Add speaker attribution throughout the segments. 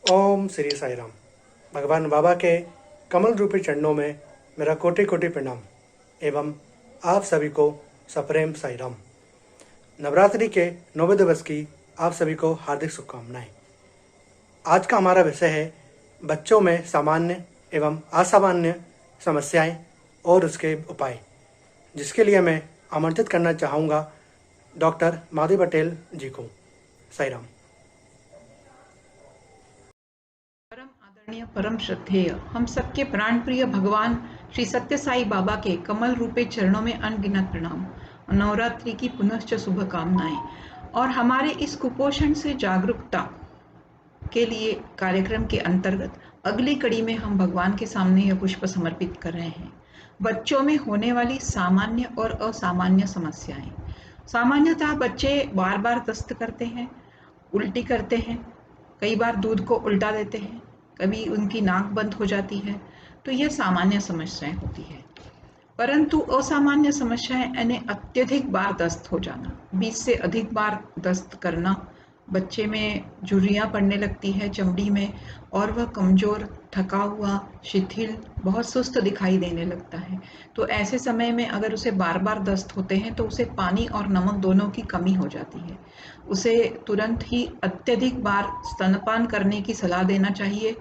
Speaker 1: ओम श्री साई राम। भगवान बाबा के कमल रूपी चरणों में मेरा कोटि कोटि प्रणाम एवं आप सभी को सप्रेम साई राम। नवरात्रि के 9वें दिवस की आप सभी को हार्दिक शुभकामनाएं। आज का हमारा विषय है बच्चों में सामान्य एवं असामान्य समस्याएं और उसके उपाय, जिसके लिए मैं आमंत्रित करना चाहूँगा डॉक्टर माधवी पटेल जी को। साई राम।
Speaker 2: परम आदरणीय, परम श्रद्धेय, हम सबके प्राण प्रिय भगवान श्री सत्य साई बाबा के कमल रूपे चरणों में अनगिनत प्रणाम। नवरात्रि की पुनश्च शुभकामनाएं। और हमारे इस कुपोषण से जागरूकता के लिए कार्यक्रम के अंतर्गत अगली कड़ी में हम भगवान के सामने यह पुष्प समर्पित कर रहे हैं। बच्चों में होने वाली सामान्य और असामान्य समस्याएं। सामान्यतः बच्चे बार बार दस्त करते हैं, उल्टी करते हैं, कई बार दूध को उल्टा देते हैं, कभी उनकी नाक बंद हो जाती है, तो यह सामान्य समस्याएं होती है। परंतु असामान्य समस्याएं यानी अत्यधिक बार दस्त हो जाना, 20 से अधिक बार दस्त करना, बच्चे में झुर्रियां पड़ने लगती है चमड़ी में और वह कमजोर, थका हुआ, शिथिल, बहुत सुस्त दिखाई देने लगता है। तो ऐसे समय में अगर उसे बार बार दस्त होते हैं तो उसे पानी और नमक दोनों की कमी हो जाती है। उसे तुरंत ही अत्यधिक बार स्तनपान करने की सलाह देना चाहिए।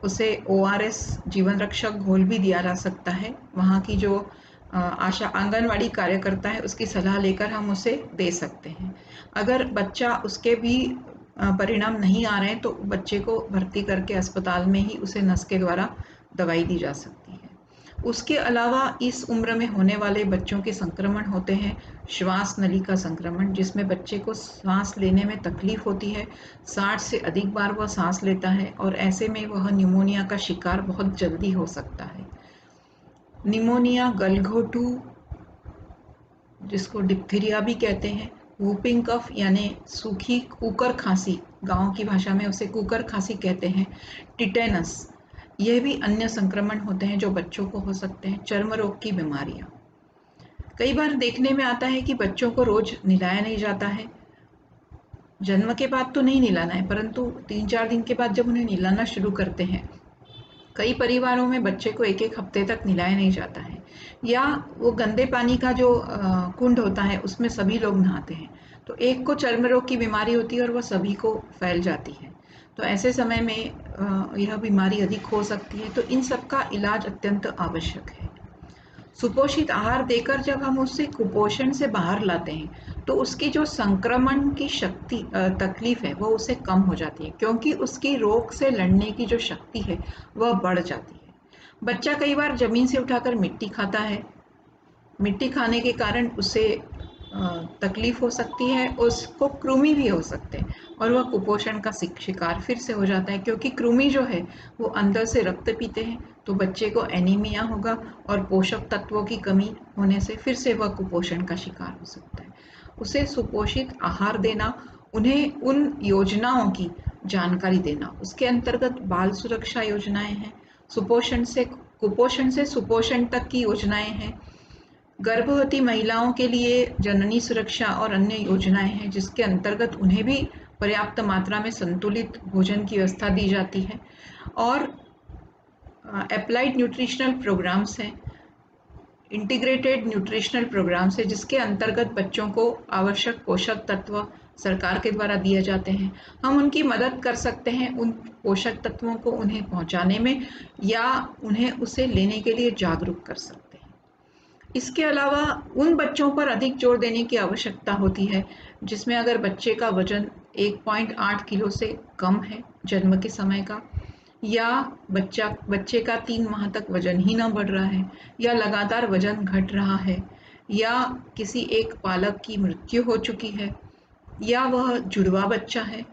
Speaker 2: उसे ORS जीवन रक्षक घोल भी दिया जा सकता है। वहाँ की जो आशा आंगनवाड़ी कार्यकर्ता है उसकी सलाह लेकर हम उसे दे सकते हैं। अगर बच्चा उसके भी परिणाम नहीं आ रहे हैं तो बच्चे को भर्ती करके अस्पताल में ही उसे नस के द्वारा दवाई दी जा सकती है। उसके अलावा इस उम्र में होने वाले बच्चों के संक्रमण होते हैं श्वास नली का संक्रमण, जिसमें बच्चे को सांस लेने में तकलीफ होती है। 60 से अधिक बार वह सांस लेता है और ऐसे में वह निमोनिया का शिकार बहुत जल्दी हो सकता है। निमोनिया, गलघोटू, जिसको डिप्थीरिया भी कहते हैं, वूपिंग कफ यानी सूखी कुकर खांसी, गांव की भाषा में उसे कुकर खांसी कहते हैं, टिटेनस, यह भी अन्य संक्रमण होते हैं जो बच्चों को हो सकते हैं। चर्म रोग की बीमारियां। कई बार देखने में आता है कि बच्चों को रोज नहलाया नहीं जाता है। जन्म के बाद तो नहीं नहलाना है, परंतु 3-4 दिन के बाद जब उन्हें नहलाना शुरू करते हैं, कई परिवारों में बच्चे को 1-1 हफ्ते तक नहलाया नहीं जाता है, या वो गंदे पानी का जो कुंड होता है उसमें सभी लोग नहाते हैं, तो एक को चर्म रोग की बीमारी होती है और वह सभी को फैल जाती है। तो ऐसे समय में यह बीमारी अधिक हो सकती है, तो इन सब का इलाज अत्यंत आवश्यक है। सुपोषित आहार देकर जब हम उससे कुपोषण से बाहर लाते हैं तो उसकी जो संक्रमण की शक्ति तकलीफ है वो उसे कम हो जाती है, क्योंकि उसकी रोग से लड़ने की जो शक्ति है वह बढ़ जाती है। बच्चा कई बार जमीन से उठाकर मिट्टी खाता है, मिट्टी खाने के कारण उसे तकलीफ हो सकती है, उसको कृमि भी हो सकते हैं और वह कुपोषण का शिकार फिर से हो जाता है, क्योंकि कृमि जो है वो अंदर से रक्त पीते हैं, तो बच्चे को एनीमिया होगा और पोषक तत्वों की कमी होने से फिर से वह कुपोषण का शिकार हो सकता है। उसे सुपोषित आहार देना, उन्हें उन योजनाओं की जानकारी देना, उसके अंतर्गत बाल सुरक्षा योजनाएं हैं, कुपोषण से सुपोषण तक की योजनाएं हैं, गर्भवती महिलाओं के लिए जननी सुरक्षा और अन्य योजनाएं हैं जिसके अंतर्गत उन्हें भी पर्याप्त मात्रा में संतुलित भोजन की व्यवस्था दी जाती है, और अप्लाइड न्यूट्रिशनल प्रोग्राम्स हैं, इंटीग्रेटेड न्यूट्रिशनल प्रोग्राम्स है, जिसके अंतर्गत बच्चों को आवश्यक पोषक तत्व सरकार के द्वारा दिए जाते हैं। हम उनकी मदद कर सकते हैं उन पोषक तत्वों को उन्हें पहुंचाने में, या उन्हें उसे लेने के लिए जागरूक कर सकते हैं। इसके अलावा उन बच्चों पर अधिक जोर देने की आवश्यकता होती है जिसमें अगर बच्चे का वजन 1.8 किलो से कम है जन्म के समय का, या बच्चे का 3 माह तक वजन ही ना बढ़ रहा है, या लगातार वजन घट रहा है, या किसी एक पालक की मृत्यु हो चुकी है, या वह जुड़वा बच्चा है,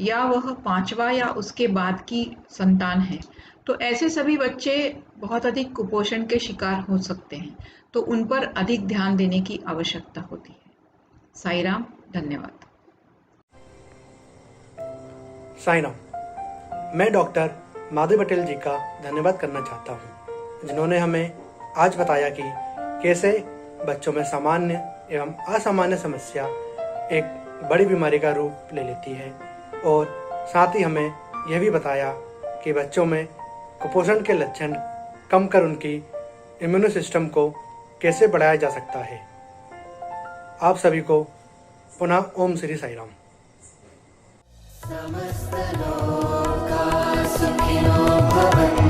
Speaker 2: या वह 5वां या उसके बाद की संतान है, तो ऐसे सभी बच्चे बहुत अधिक कुपोषण के शिकार हो सकते हैं, तो उन पर अधिक ध्यान देने की आवश्यकता होती है। साई राम, धन्यवाद।
Speaker 1: साई राम। मैं डॉक्टर माधवी पटेल जी का धन्यवाद करना चाहता हूँ, जिन्होंने हमें आज बताया कि कैसे बच्चों में सामान्य एवं असामान्य समस्या एक बड़ी बीमारी का रूप ले लेती है, और साथ ही हमें यह भी बताया कि बच्चों में कुपोषण के लक्षण कम कर उनकी इम्यूनो सिस्टम को कैसे बढ़ाया जा सकता है। आप सभी को पुनः ओम श्री साई राम।
Speaker 3: समस्त लोका सुखिनो भवन्तु।